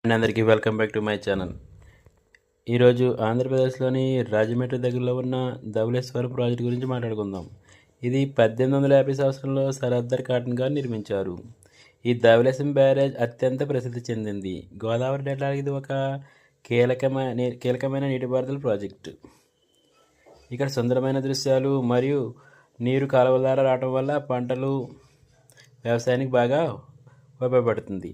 అందరికీ welcome back to my channel. ఈరోజు ఆంధ్రప్రదేశ్లోని రాజమండ్రి దగ్గరలో ఉన్న ధవళేశ్వరం ప్రాజెక్టు గురించి మాట్లాడుకుందాం. ఇది 1850 సంవత్సరంలో సర్ ఆర్థర్ కాటన్ గారు నిర్మించారు. ఈ ధవళేశ్వరం బ్యారేజ్ అత్యంత ప్రసిద్ధి చెందింది. గోదావరి డెల్టాకి ఇది ఒక కీలకమైన నీటిపారుదల ప్రాజెక్టు. ఇక్కడ సుందరమైన దృశ్యాలు మరియు నీరు కాలువల ద్వారా రావడం వల్ల పంటలు వ్యవసాయానికి బాగా ఉపయోగపడుతుంది.